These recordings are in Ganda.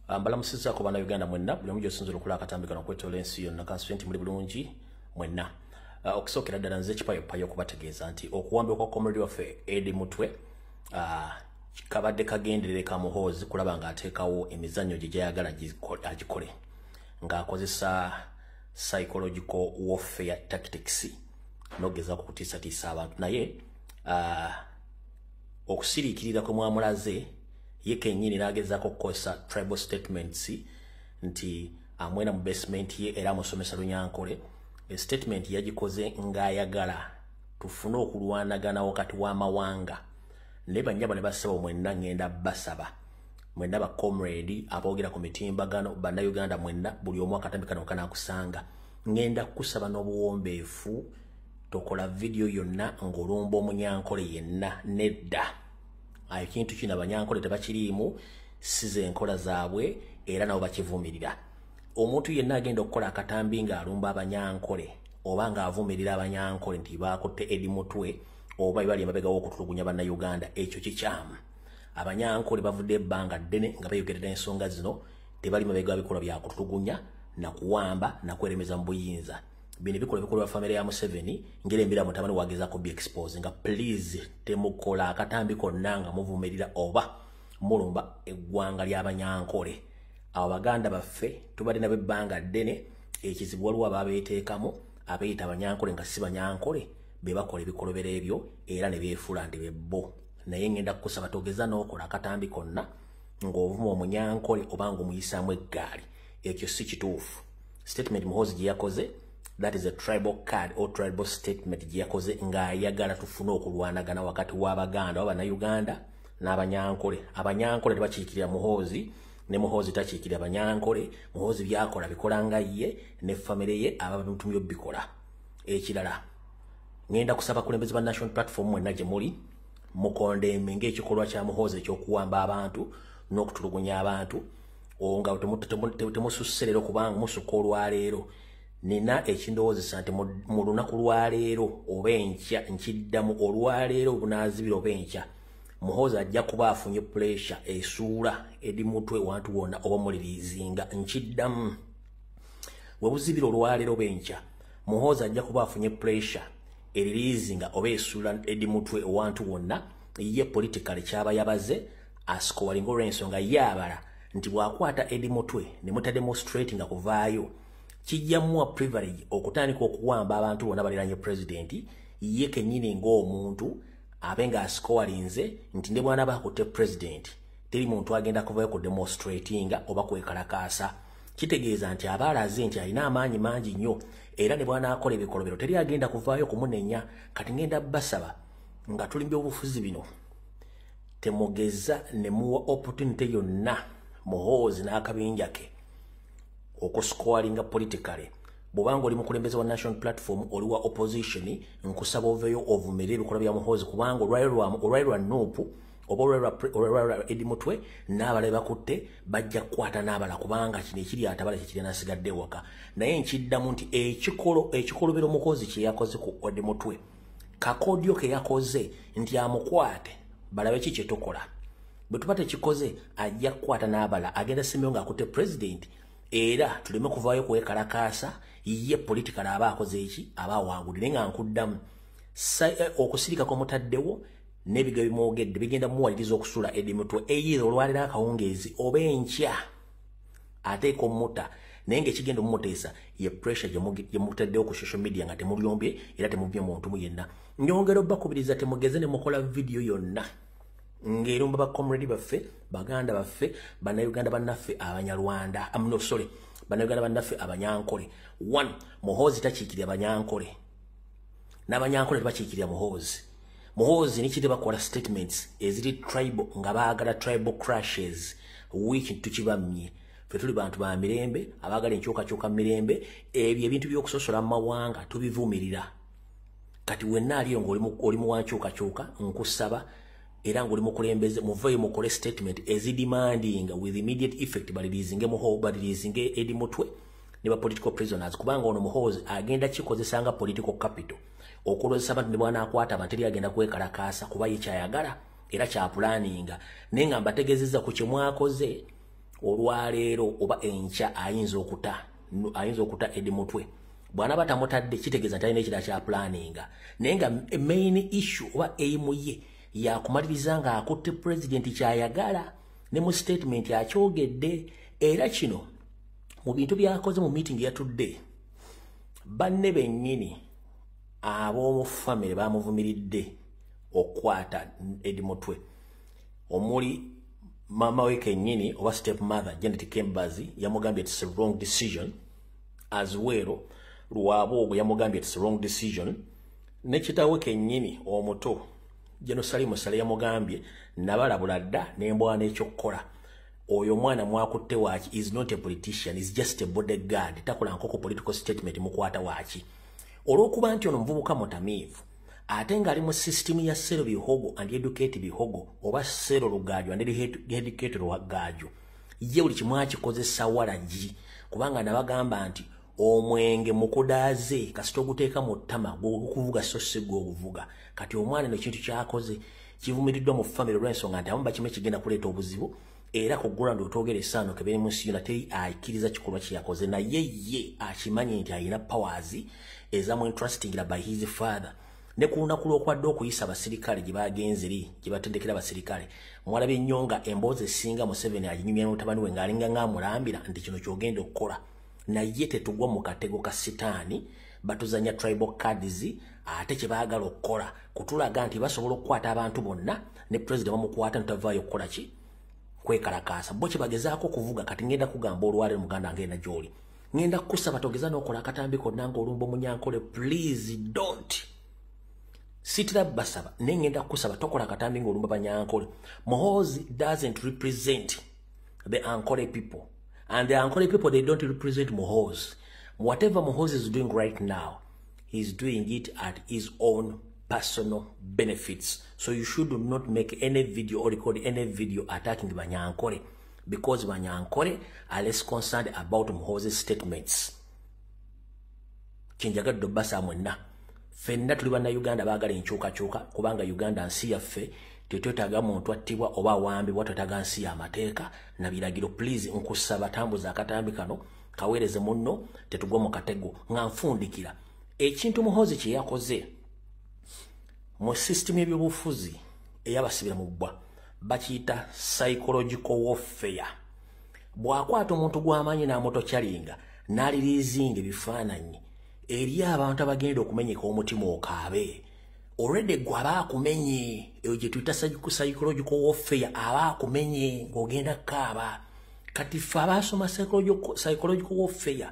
Mbalamusizza ku bannayuganda mwenna buli omu gy'osinzira okulaba akatambi kano okwetoola ensi yonna kansitenti muli bulungi mwenna. Okusookera ddala nze kipayopayo okubategeeza nti okuwambibwa kwa comrade waffe Eddie Mutwe kabadde kagenderere ka Muhoozi kulaba ng'ateekawo emizannyo gye gy'ayagala agikole ng'akozesa psychological warfare tactics n'ogezaako kutiisatiisa abantu naye okusiriikirira kwe mwamulaze ye kennyini n'agezaako okukozesa tribal statements nti amwena mu basement ye era amusomesa Lunyankole. Statement yagikoze ng'ayagala tufune okulwanagana wakati w'amawanga. Ne banyaba ne basaba mwenna ngenda basaba mwenna ba comrade aboogera ku mitimbagano bannayuganda mwenna buli omu akatambi kano kanaakusanga ngenda kusaba n'obuwombeefu tokola video yonna ng'olumba Omunyankole yenna nedda. Ekintu kino Abanyankole tebakiriimu size enkola zaabwe era nabo bakivumirira. Omuntu yenna agenda okukola akatambi ng'alumba Abanyankole oba ng'avumirira Abanyankole nti baakutte Eddie Mutwe oba bali emabega w'okutulugunya bannayuganda ekyo kikyamu. Abanyankole bavudde ebbanga ddene nga bayogerera ensonga zino tebali mabega bikolwa bya kutulugunya na kuwamba na kweremeza mu buyinza. Bino bikolwa bikolwa family ya Museveni ng'erembera mutabani wagezaako bi expose nga please temukola akatambi konna nga muvumirira oba mulumba eggwanga ly'Abanyankole. Abo baganda baffe tubadde nabo ebbanga ddene ekizibu waliwo ababeeteekamu abeeyita Abanyankole nga si Banyankole be bakola ebikolobero ebyo era ne byefuula nti bebbo. Naye ngenda kukusaba togeza n'okola akatambi konna ng'ovuma Omunyankole oba ng'omuyisaamu eggaali. Ekyo si kituufu. Statement Muhoozi gye yakoze, that is a tribal card or tribal statement gye yakoze ng'ayagala tufune okulwanagana wakati w'Abaganda oba Bannayuganda n'Abanyankole. Abanyankole tebakiikirira Muhoozi ne Muhoozi takiikirira Abanyankole. Muhoozi byakola bikola nga ye ne family ye ababimutumye bikola. Ekirala ngenda kusaba kulembeze ba National Platform mwenna gye muli mukondeme ng'ekikolwa kya Muhoozi ekyokuwamba abantu n'okutulugunya abantu nga temususserero kubanga musuka olwaleero. Nina ekindowoozesa nti mu lunaku lwaleero oba enkya nkiddamu olwaleero bunaazibira oba enkya Muhoozi ajja kuba afunye pressure esuula Eddie Mutwe wantu wonna oba muliriizinga nkiddamu. We buzibira olwaleero oba enkya Muhoozi ajja kuba afunye pressure eririizinga oba esuula Eddie Mutwe wantu wonna ye politically kyaba yabaze asikowalinga olw'ensonga yaabala nti bw'akwata Eddie Mutwe ne mutademonstrate nga kuvaayo kijjamuwa privilege okutandika okuwamba abantu bonna baliranye president ye kennyini ng'omuntu abenga asikowalinze nti ne bwana bakutte president teri muntu agenda kuvaayo ku demonstratinga oba kwekalakaasa. Kitegeeza nti abaalaze nti alina amaanyi mangi nnyo era ne bwana akola ebikolobero teri agenda kuvaayo kumunenya. Kati ngenda basaba nga tulimbye obufuzi bino temugeza ne muwa opportunity yonna Muhoozi n'akabinja ke okusikowalinga politically. Bw'obanga oli mukulembeze wa National Platform oli wa opposition nkusaba oveeyo ovumirire ebikolwa bya Muhoozi kubanga olwali lwa Nuupu oba olwali lwa Eddie Mutwe n'abala bakutte bajja kukwata n'abala kubanga kino ekiri atabala kikiri nasigadde waka. Naye nkiddamu nti ekikolobero Muhoozi kye yakoze ku Eddie Mutwe kakodyo ke yakoze nti amukwate balabe ki kye tukola. Bwe tuba tekikoze ajja kukwata n'abala agenda Simeon ng'akutte president era tuleme kuvaayo kwekalakaasa ye political aba akoze eki aba awangulire nga nkuddamu okusirika kw'omutaddewo n'ebiga bimwogedde bigenda muwaliriza okusuula Eddie Mutwe eyiira olwalira akawungeezi oba enkya ateeka omutta naye ng'ekigenda omumuteesa ye pressure gye mutaddewo ku social media nga temulyombye era temubye muntu mu yenna. Nyongera obbakubiriza temugeze ne mukola video yonna ng'erumba ba comrade baffe Baganda baffe Bannayuganda bannaffe Abanyarwanda Bannayuganda bannaffe Abanyankole. One, Muhoozi takiikirira Abanyankole n'Abanyankole tebakiikirira Muhoozi. Muhoozi nikite bakola statements eziri tribal nga baagala tribal crashes wiki tukibamye. Ffe tuli bantu ba mirembe abaagala enkyukakyuka mu mirembe ebyo ebintu by'okusosola mu mawanga tubivumirira. Kati wenna aliyo ng'oli mu wankyukakyuka nkusaba era ng'oli mukulembeze muveeyo mukole statement ezidemandinga with immediate effect baliriizinge baliriizinge Eddie Mutwe ne ba political prisoners kubanga ono Muhoozi agenda kikozesa nga political capital okulozesa abantu ne bwana akwata abantu teri agenda kwekalakaasa kuba ye kyayagala era kya planninga naye nga mbategeezezza ku kye mwakoze olwaleero oba enkya ayinza okuta Eddie Mutwe bwana batamutadde kitegeeza nti alina ekirala kya planninga naye nga main issue oba aim ye yakumaliriza nga akutte president kyayagala ne mu statement akyogedde era kino mu bintu byakoze mu meeting yatudde banne bennyini ab'omu family bamuvumiridde okwata Eddie Mutwe omuli mama we kennyini oba stepmother Janet Kembazi yamugambye it's a wrong decision as well Lwaboogo yamugambye it's a wrong decision ne kitawe kennyini omuto Jeno Salimu Sale yamugambye nabalabula dda nembwana ekyokukola oyo mwana mwakutte waaki is not a politician is just a bodyguard takola nkoko political statement mukwata waaki olw'okuba nti ono muvubuka mutamiivu ate ng'ali mu system ya Sero Bihogo and Educate Bihogo oba Sero Lugaju and Educate Lugaju ye buli kimu akikozesa walagi kubanga nabagamba nti omwenge mukudaaze kasita oguteeka mu ttama gw'okuvuga so si gw'okuvuga kati omwana no kintu kyakoze kivumiriddwa mu family olw'ensonga nti abamu bakimu ekigenda kuleeta obuzibu era ku ggula nd'otwogera essaano kebere mu nsi yonna teri akkiriza kikolwa kye yakoze naye ye akimanyi nti alina powers ezamu entrustingira by his father ne ku lunaku lw'okwadde okuyisa abasirikale gye bagenze eri gye batendekera abasirikale mwalabye nnyo nga emboozi esinga Museveni aginyumya n'omutabani we ng'alinga ng'amulambira nti kino ky'ogenda okukola naye tetugwa mu katego ka sitaani batuzanya tribal cards ate kye baagala okukola kutulaga nti basobola okukwata abantu bonna ne president bamukwata ntavaayo okukola ki kwekalakaasa bo kye bagezaako okuvuga kati ngenda kugamba olwaleero muganda ngenda gy'oli ngenda kukusaba togeza n'okola akatambi konna ng'olumba Munyankole please don't sitira basaba naye ngenda kukusaba tokola akatambi ng'olumba Banyankole Muhoozi doesn't represent the Ankole people and the Ankole people they don't represent Muhoozi. Whatever Muhoozi is doing right now, he's doing it at his own personal benefits. So you should not make any video or record any video attacking Banyankole because Banyankole are less concerned about Muhoozi's statements. Kinjagadde basa mwenna. Fenna tuli banna Uganda baagala enkyukakyuka kubanga Uganda nsi yaffe tetwetaaga muntu attibwa oba wambibwa twetaaga nsi y'amateeka na biragiro please nkusaba tambuza akatambi kano kaweereze munno tetugwa mu katego nga nfundikira ekintu Muhoozi kye yakoze mu system y'ebyobufuzi eyabasibira mu bbwa bakiyita psychological warfare bw'akwata omuntu gw'amaanyi n'amutokyalinga n'aliriizinga ebifaananyi eri abantu abagenda okumenyeka omutima okaabe already gwe abaakumenye eyo gye tuyita psychological warfare abaakumenye ng'ogenda kaaba kati ffe abaasoma psychological warfare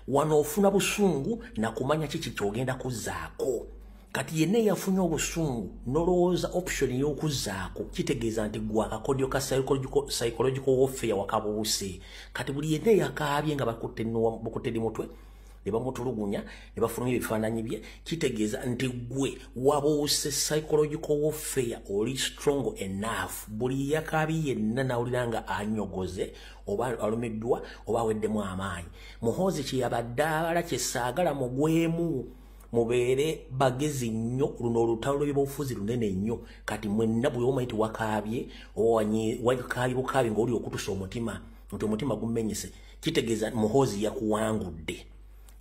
wano ofuna busungu na kumanya kiki ky'ogenda kuzzaako kati yenna yafunye obusungu nolowooza option y'okuzzaako kitegeeza nti gwe akakodyo ka psychological warfare wakabuuse kati buli yenna yakaabye nga bakutte Eddie Mutwe ne bamutulugunya ne bafulumya ebifaananyi bye kitegeeza nti gwe wabuuse psychological warfare oli strong enough buli yakaabye yenna nawulira nga anyogoze oba alumiddwa oba aweddemu amaanyi Muhoozi kye yabadde abala kye saagala mugwemu mubeere bagezi nnyo luno olutalo lw'ebyobufuzi lunene nnyo kati mwenna buli omanyi nti wakaabye wakaabye bukaabi ng'oli okutusa omutima nti omutima gumenyese kitegeeza Muhoozi yakuwangudde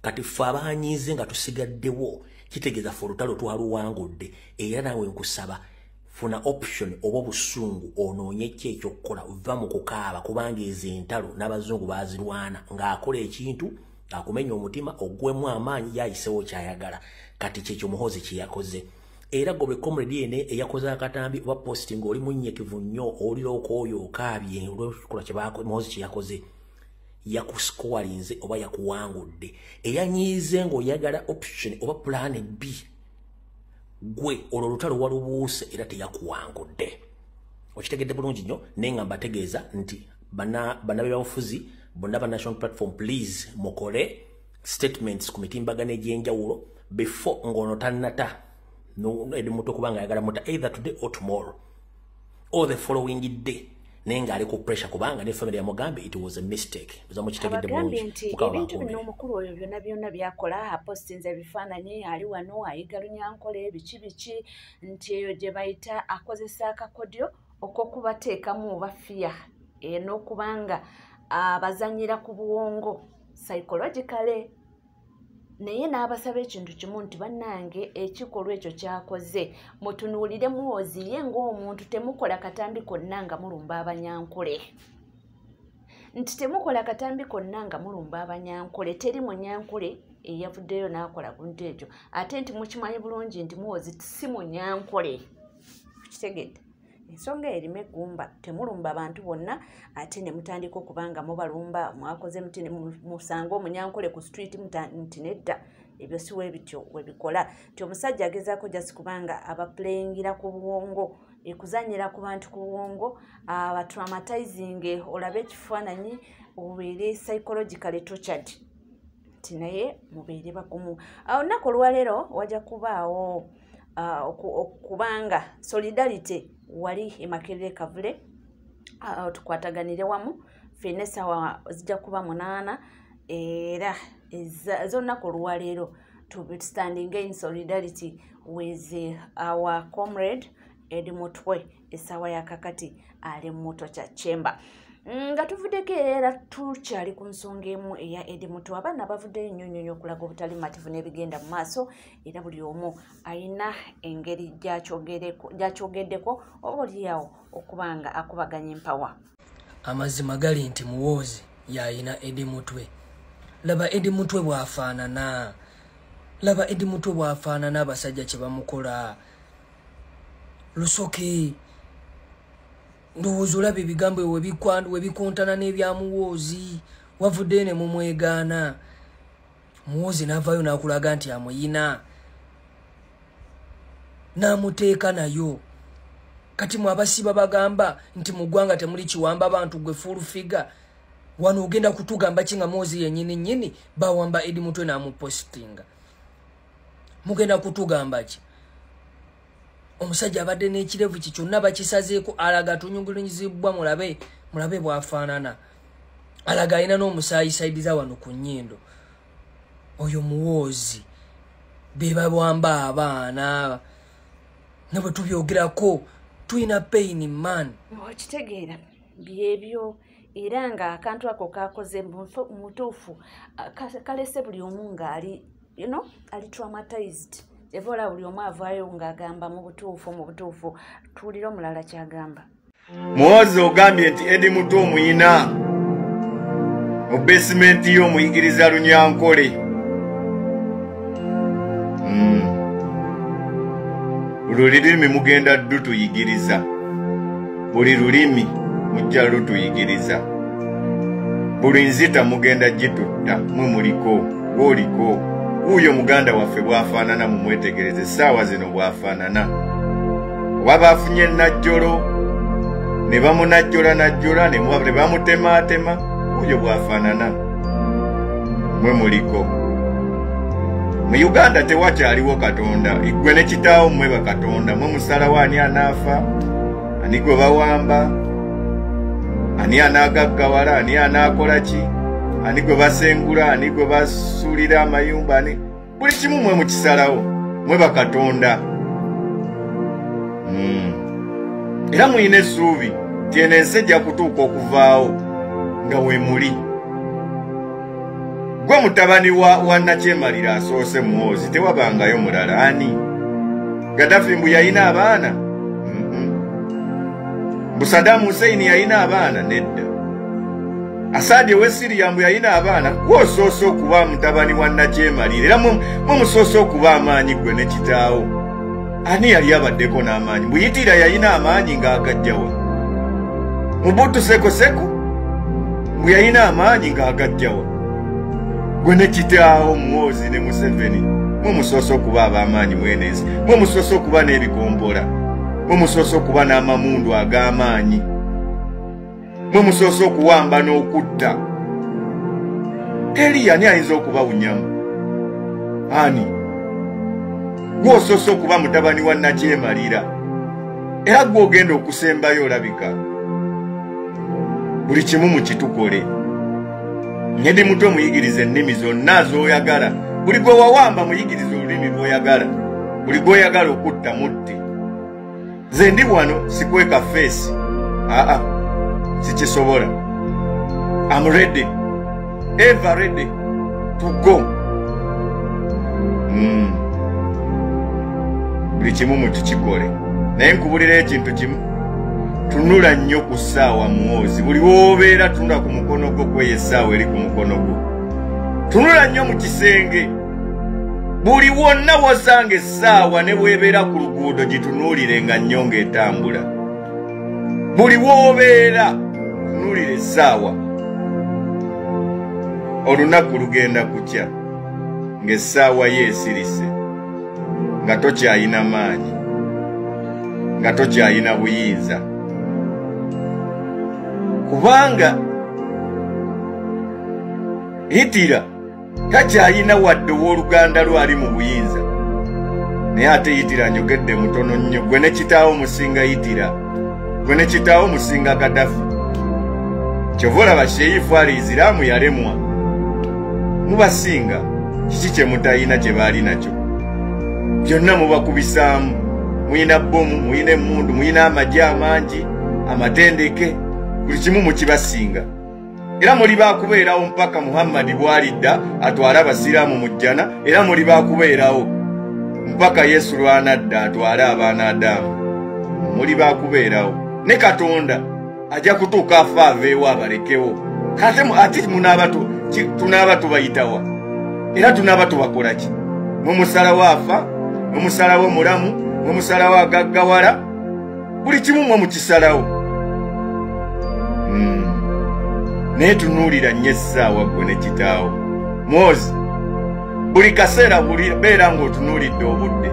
kati ffe abaanyiize nga tusigaddewo kitegeeza ffe olutalo twaluwangudde era naawe nkusaba funa option oba obusungu onoonye ki ekyokukola va mu kukaaba kubanga ezo entalo n'abazungu baazirwana ng'akola ekintu akumenya omutima ogwemu amaanyi yayisewo kyayagala kati kyekyo Muhoozi kye yakoze era gobe comrade yene eyakoze akatambi oba posting oli munnyekivu nnyo oliroko oyo okaabye olw'ekikola kye Muhoozi kye yakoze yakuscorinze oba yakuwangudde eyanyiize ng'oyagala option oba plan B gwe olwo olutalo walubuuse era teyakuwangudde okitegedde bulungi nnyo naye nga mbategeeza nti bannabyabufuzi bonna ba national platform please mukole statements ku mitimbagano egy'enjawulo before ng'ono tannata Eddie Mutwe kubanga ayagala muta either today or tomorrow or the following day naye ng'ali ku pressure kubanga ne family yamugambe it was a mistake mukitegedde bulungi ebintu bino omukulu oyo byonna byonna byakola apostinza ebifaananyi ali wano ayiga Lunyankole biki nti eyo gye bayita akozesa akakodyo okwokubateekamu oba fiya n'okubanga abazanyira ku buwongo psychologically naye n'abasaba ekintu kimu nti bannange ekikolwa ekyo kyakoze mutunuulire Muhoozi ye ng'omuntu temukola katambi konna nga mulumba abanyankole nti temukola katambi konna nga mulumba abanyankole teri munyankole eyavuddeyo n'akola buntu ekyo ate nti mukimanyi bulungi nti Muhoozi si munyankole kitegedde ensonga erime eggumba temulumba abantu bonna ate ne mutandika okubanga mubalumba mwakoze muti musanga omunyankole ku street nti nedda ebyo si weebityo webikola ti omusajja agezaako jasi kubanga abaplayingira ku buwongo ekuzanyira ku bantu ku buwongo abatraumatizing olabe ekifaananyi obeere psychologically tortured ti naye mubeere bagumu awo nnaku olwaleero wajja kubaawo okubanga solidarity wali emakerere Kavule tukwataganire wamu ffenna essaawa zijja kuba 8 era zonnaku olwaleero standing in solidarity with our comrade Eddie Mutwe essaawa ya kakati ali mu Motocha Chamber nga tuvuddeko era tukyali ku nsonga emu eya Eddie Mutwe abaana bavuddeyo nnyo okulaga obutali mativu n'ebigenda mu maaso era buli omu alina engeri gy'akyogeddeko oba oliawo okubanga akubaganya empawa amazima gali nti Muhoozi y'alina Eddie Mutwe laba Eddie Mutwe bw'afaanana abasajja kye bamukola Lusoke ndowooza olaba ebigambo webikontana n'ebya Muhoozi wavuddeyo ne mumwegaana Muhoozi n'avaayo n'akulaga nti amuyina n'amuteeka nayo kati mu abasiba bagamba nti mu ggwanga temuli kiwamba abantu gwe full figure wano ogenda kutugamba ki nga Muhoozi yennyini bawamba Eddie Mutwe n'amupostinga mugenda kutugamba ki omusajja abadde n'ekirevu ki kyonna bakisazeeko alaga tunyungulunyizibwa mulabe bw'afaanana alaga alina n'omusaayisayidiza wano ku nnyindo oyo Muhoozi be babwamba abaana ne bwe tubyogerako tulina pain man okitegeera byebyo era nga akantu ako kakoze mutuufu kalese buli omu ng'ali ali traumatized evola buli omu avaayo ng'agamba mu butuufu tuwulira omulala kyagamba Muhoozi ogambye nti Eddie Mutwe omuyina mu basement y'omuyigiriza Runyankole buli lulimi mugenda lutuyigiriza buli lulimi mujja lutuyigiriza buli nzita mugenda gitutta muliko uyo muganda waffe bwafaanana mu mwetegereze ssaawa zino bwafaanana waba afunye najjolo ne bamunajjola ne bamutemaatema uyo bwafaanana mwe muliko mu Uganda tewakyaliwo Katonda igwe ne kitaawo mmwe bakatonda mwe musalawo ani anaafa ani gwe bawamba ani anaagaggawala ani anaakola ki ani gwe basengula ani gwe basuulira amayumba ani buli kimu mwe mukisalawo mwe bakatonda era muyina essuubi ti eno ensi ejja kutuuka okuvaawo nga we muli gwe mutabani wa Nakyemalira asoose Muhoozi tewabangayo mulala ani Gaddafi mbu yalina abaana mbu Saddam Hussein yalina abaana nedda Asadi we Syria mbu yalina abaana gwosoose okuba mutabani wa Nakyemalira era mumusoose okuba amaanyi gwe ne kitaawo ani yali abaddeko n'amaanyi Buyitira yalina amaanyi ng'agajjawa Mobutu Seko Seko mbu yalina amaanyi ng'agajjawa gwe ne kitaawo Muhoozi ne Museveni mumusoose okuba ab'amaanyi mwenezi mumusoose okuba n'ebikombola mumusoose okuba n'amamundu ag'amaanyi mumusoose okuwamba n'okutta teri ani ayinza okubawunyamu ani gwosoose okuba mutabani wa Nakyemalira era gw'ogenda okusembayo olabika buli kimu mukitukole Eddie Mutwe muyigirize ennimi zonna z'oyagala buli gwe wawamba muyigirize olulimi lw'oyagala buli gw'oyagala okutta mutte nze ndi wano sikweka feesi sikisobola. I'm ready, ever ready to go. Buli kimu mutukikole. Naye nkubulira ekintu kimu, tunula nnyo ku ssaawa Muhoozi. Buli w'obeera tunula ku mukono gwo kwe essaawa eri ku mukono gwo. Tunula nnyo mu kisenge. Buli wonna wosanga essaawa ne bw'ebeera ku luguudo gitunuulire nga nnyo ng'etambula. Buli w'obeera tunuulire essaawa. Olunaku lugenda kukya ng'essaawa ye esirise, nga tokyayina maanyi, nga tokyayina buyinza. Kubanga Hitira takyayina wadde w'oluganda lwali mu buyinza. Naye ate Hitira njogedde mutono nnyo. Gwe ne kitaawo musinga Hitira, gwe ne kitaawo musinga Gaddafi. Kyova olaba Sheyifu Al-Islam yalemwa. Mubasinga kiki kye mutayina kye baali nakyo? Byonna mubakubisaamu. Muyina bbomu, muyina emmundu, muyina amagye amangi, amatendeke, buli kimu mukibasinga. Era muli baakubeerawo mpaka Muhammadi bw'alidda atwale abasiraamu mu jjana, era muli baakubeerawo mpaka Yesu lw'anadda atwale abaana Adamu. Muli baakubeerawo. Ne Katonda ajja kutuuka afa aveewo abalekewo. Ate tunaaba tubayitawa. Era tunaaba tubakola ki? Mwe musalawo afa, mwe musalawo mulamu, mwe musalawo agaggawala. Buli kimu mwe mukisalawo. Naye tunuulira nnyo essaawa gwe ne kitaawo. Muhoozi, buli kaseera beera ng'otunuulidde obudde.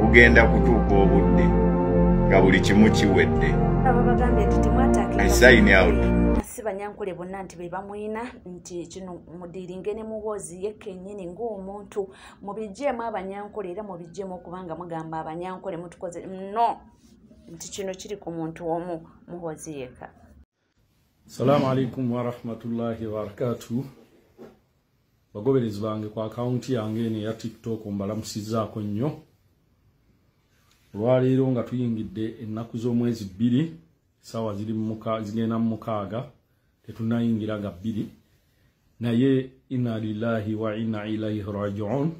Bugenda kutuuka obudde nga buli kimu kiwedde. I sign out. Banyankole bonna nti be bamwina nti kino mudiringe ne Muhoozi ye kennyini ng'omuntu mubijjeemu Abanyankole era mubijjeemu okubanga mugamba Abanyankole mutukoze no nti kino kiri ku muntu omu Muhoozi yekka. Assalamu alaikum wa rahmatullahi wa barakatuh. Bagoberezi bange ku akaunti yange eno ya TikTok mbalamusizaako nnyo. Olwaleero nga tuyingidde ennaku z'omwezi 2 sawa zigenda mu 6 tetunayingira ga 2 naye inna lillahi wa inna ilaihi raji'un.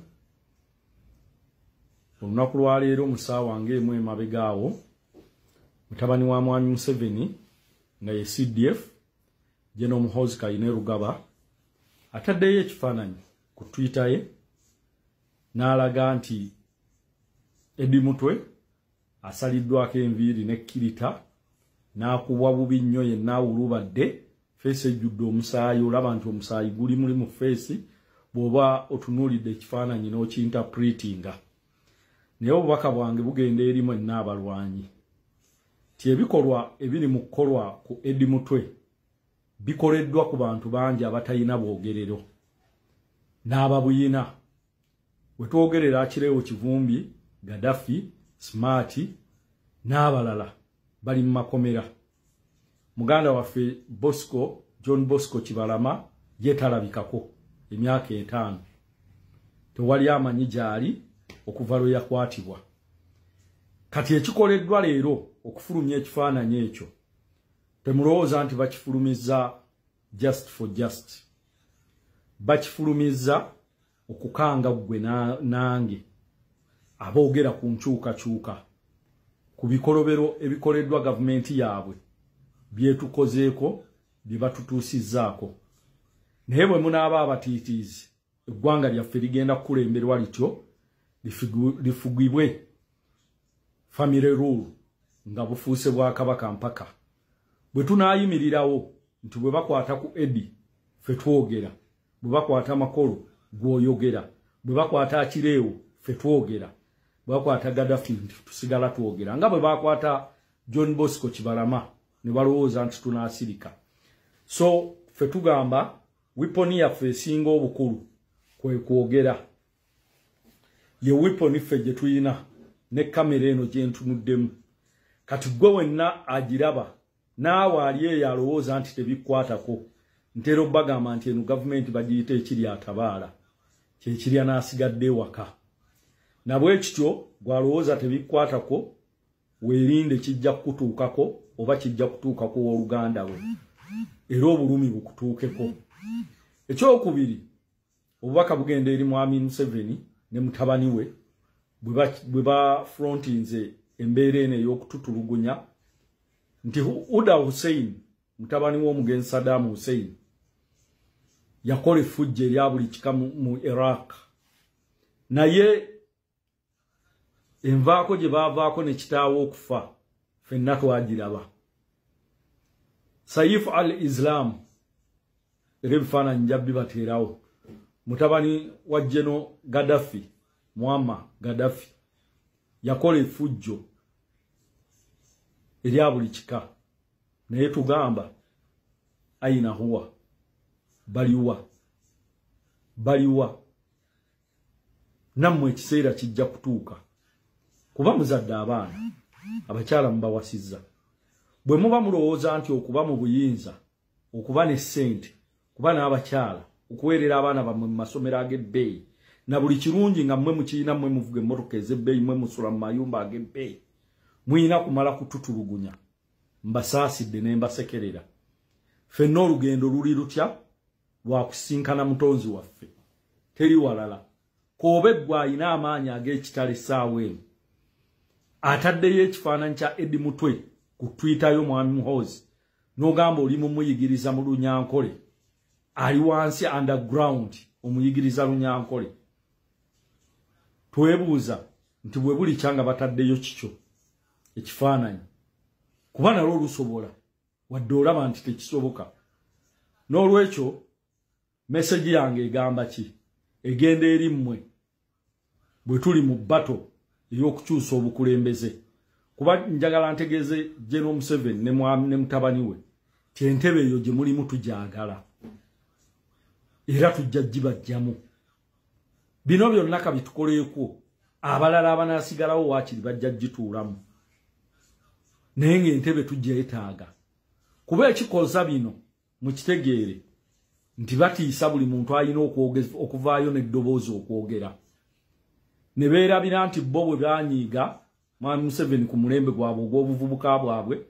Olunaku lwaleero musaawa wange emwe emabegaawo mutabani wa Mwami Museveni nga ye CDF General Muhoozi Kainerugaba ataddeyo ekifaananyi ku Twitter ye n'alaga nti Eddie Mutwe asaliddwako enviiri ne Kirita n'akubwa bubi nnyo yenna awulubadde feesi ejjudde omusaayi. Olaba nti omusaayi guli muli mu feesi bw'oba otunuulidde ekifaananyi n'okinterpretinga. Naye obubaka bwange bugenda eri mwenna abalwanyi ti ebikolwa ebiri mu kukolwa ku Eddie Mutwe bikoleddwa ku bantu bangi abatalina bwogerero n'ababuyina. We twogerera Akireewo Kivumbi, Gaddafi, Smart n'abalala bali mu makomera. Muganda waffe John Bosco Kibalama yetalabikako emyaka 5. Tewali amanyi gyali okuva lwe yakwatibwa. Kati ekikoleddwa leero okufulumya ekifaananyi ekyo temulowooza nti bakifulumizza just for just. Bakifulumizza okukanga gwe nange aboogera ku nkyukakyuka ku bikolobero ebikoleddwa gavumenti yaabwe byetukozeeko bye batutuusizzaako. Naye bwe munaaba abatiitiizi eggwanga lyaffe ligenda kukulemberwa lityo lifugibwe family rule nga bufuuse bwa Kabaka mpaka. Bwe tunaayimirirawo nti bwe bakwata ku Eddie ffe twogera, bwe bakwata Makolo gw'oyogera, bwe bakwata Akireewo ffe twogera, bwe bakwata Gaddafi nti tusigala twogera, nga bwe bakwata John Bosco Kibalama ne balowooza nti tunaasirika. So ffe tugamba wiponi yaffe esinga obukulu kwe kwogera. Ye wiponi ffe gye tuyina ne kamera eno gye ntunuddemu. Kati gwe wenna agiraba naawe ali eyo alowooza nti tebikwatako ntero bagamba nti eno gavumenti bagiyita ekiri atabaala kyekiri anaasigadde ewaka. Nabwe kityo gwalowooza tebikwatako weerinde kijja kutuukako oba kijja kutuukako w'oluganda we era obulumi bukutuukeko. Ekyokubiri, obubaka bugenda eri Mwami Museveni ne mutabani we bwe bafrontinze embeera eno ey'okututulugunya nti Uda Hussein mutabani w'omugenzi Saddam Hussein yakola effujjo erya buli kika mu Iraq, naye envaako gye baavaako ne kitaawo okufa ffenna twagiraba. Saif al-Islam era ebifaananyi nja bibateerawo, mutabani wa General Gaddafi, Muammar Gaddafi yakola effujjo erya buli kika, naye tugamba aina huwa, baliwa nammwe ekiseera kijja kutuuka kuba muzadde abaana abakyala mubawasizza. Bwe muba mulowooza nti okuba mu buyinza, okuba ne ssente, kuba n'abakyala, okuweerera abaana bammwe mu masomero ag'ebbeeyi na buli kirungi nga mmwe mukiina, mmwe muvuga emmotoka ez'ebbeeyi, mmwe musula mu mayumba ag'ebbeeyi, muyina kumala kututulugunya. Mbasaasidde ne mbasekerera. Ffenna olugendo luli lutya lwa kusinkana mutonzi waffe, teri walala. Koobe gwe ayina amaanyi ag'ekitale essaawa eno ataddeyo ekifaananyi kya Eddie Mutwe ku Twitter yo Mwami Muhoozi n'ogamba oli mumuyigiriza mu Lunyankole, ali wansi underground omuyigiriza Lunyankole. Twebuuza nti bwe buli kyanga bataddeyo kikyo ekifaananyi, kuba nalwo olusobola wadde olaba nti tekisoboka. N'olwekyo message yange egamba ki? Egenda eri mmwe bwe tuli mu bato ey'okukyusa obukulembeze, kuba njagala ntegeeze General Museveni ne mutabani we ti entebe eyo gye mulimu tugyagala era tujja gibajjamu. Bino byonna kabitukoleeko, abalala abanaasigalawo waakiri bajja gituulamu, naye ng'entebe tugyetaaga. Kuba ekikoza bino mukitegeere nti batiisa buli muntu alina okuvaayo n'eddoboozi okwogera. Ne beerabira nti bo bwe banyiiga Mwami Museveni ku mulembe gwabwe ogw'obuvubuka bwabwe,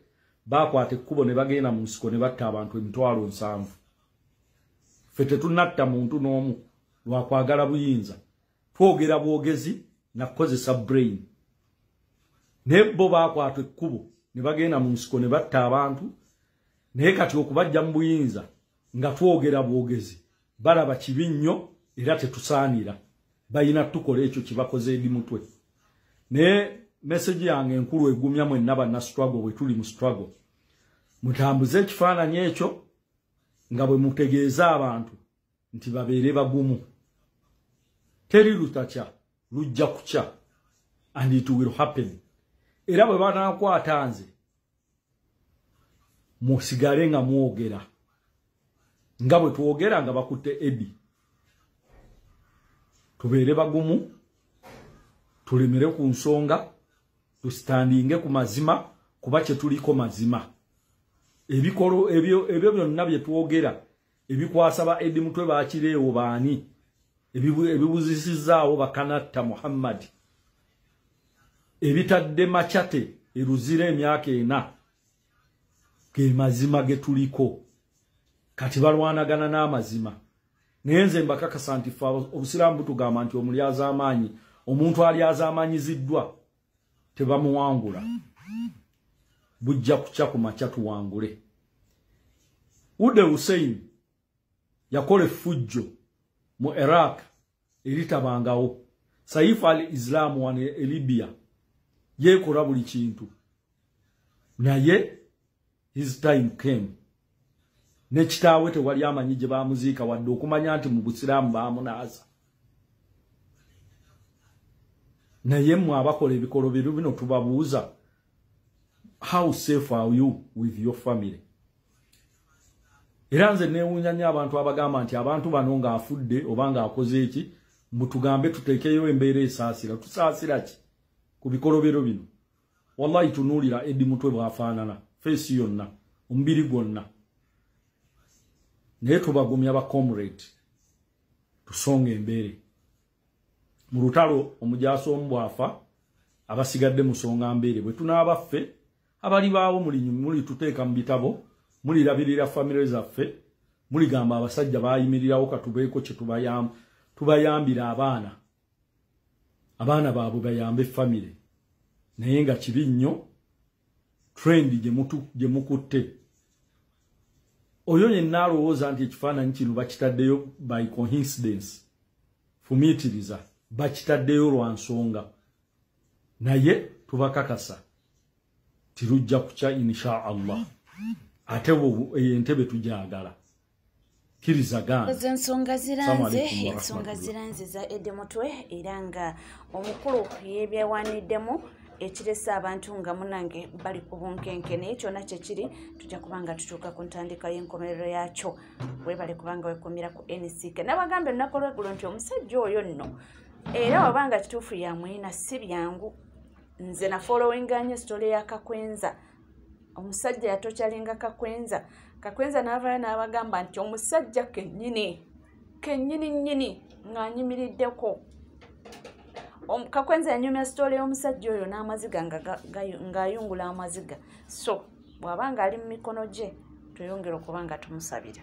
baakwata ekkubo ne bagenda mu nsiko ne batta abantu 7,000. Ffe tetunnatta muntu n'omu lwakwagala buyinza, twogera bwogezi na kukozesa brain. Naye bo baakwata ekkubo ne bagenda mu nsiko ne batta abantu, naye kati okubajja mu buyinza nga twogera bwogezi balaba kibi nnyo era tetusaanira, bayina tukola ekyo kibakoze Eddie Mutwe. Naye message yange enkulu egumya mwenna banna struggle bwe tuli mu struggle, mutambuze ekifaananyi ekyo nga bwe mutegeeza abantu nti babeere bagumu. Teri lutakya, lujja kukya, and it will happen. Era bwe banaakwata nze musigale nga mwogera nga bwe twogera nga bakutte Eddie. Tubeere bagumu, tulemere ku nsonga, tustandinge ku mazima, kuba kye tuliko mazima. Ebikolo ebyo byonna bye twogera ebikwasa ba Eddie Mutwe baakireewo baani, ebibuzisizaawo bakanatta Muhammad, ebitadde Machate eruzira emyaka 4, ge mazima ge tuliko. Kati balwanagana n'amazima. Naye nze mbakakasa nti Obusiraamu butugamba nti omulyaza amaanyi, omuntu alyaza amaanyiziddwa tebamuwangula. Bujja kukya ku makya tuwangule. Uda Hussein yakola effujjo mu Iraq eritabangawo. Saif al-Islam wane Libya yekola buli kintu, naye his time came. Ne kitaawe tewali amanyi gye baamuziika wadde okumanya nti mu Busiraamu baamunaaza. Naye mmwe abakola ebikolobero bino tubabuuza, how safe are you with your family? Era nze neewuunya nnyo abantu abagamba nti abantu bano ng'afudde oba ng'akoze eki, mutugambe tuteekeyo embeera esaasira. Tusaasira ki ku bikolobero bino? Wallahi tunuulira Eddie Mutwe bw'afaanana, feesi yonna, omubiri gwonna. Naye tubagumya ba comrade, tusonga embeere. Mu lutalo omujaasi omu bw'afa, abasigadde musonga mbeere bwe tunaabaffe abali baawo muli tuteeka mu bitabo mulirabirira famire zaffe muligamba abasajja baayimirirawo katubeeko kye tubayambira abaana baabwe bayambe famire naye nga kibi nnyo trend gye mukutte oyo yenna alowooza nti ekifaananyi kino bakitaddeyo by coincidence fumiitiriza bakitaddeyo lwa nsonga naye tubakakasa tirujja kuca insha Allah ate entebe tujagala kirizagana ensonga ziranze za Edemotwe era nga omukulu yebyawaniddemu ekiresa abantu nga munange bali ku bunkenke naye kyonna kyekiri tujja kubanga tutuuka ku ntandika y'enkomerero yakyo webale kubanga wekumira ku NCK nabagambe olunaku lweggulo nti omusajja oyo nno era wabanga kituufu yamwina si byangu nze na followinganye story ya Kakwenza omusajja yatokyalinga Kakwenza n'avaayo n'abagamba nti omusajja kennyini ng'anyimiriddeko Kakwenza yanyumya story y'omusajja oyo n'amaziga ng'ayungula amaziga so bw'abanga ali mu mikono gye tuyongera okuba nga tumusabira